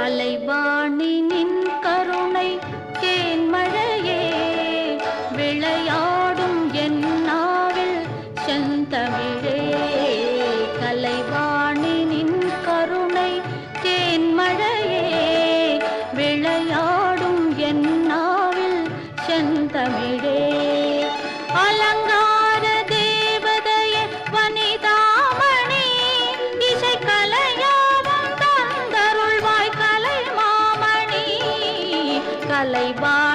கலைவாணி நின் கருணை தேன்மழையே விளையாடும் என் நாவில் செந்தமிழே. கலைவாணி நின் கருணை தேன்மழையே விளையாடும் என் நாவில் செந்தமிழே. அலங்கார தேவதையே வனிதாமணி இசை கலையாவும் தந்தருள்வாய் கலை மாமணி. கலைவாணி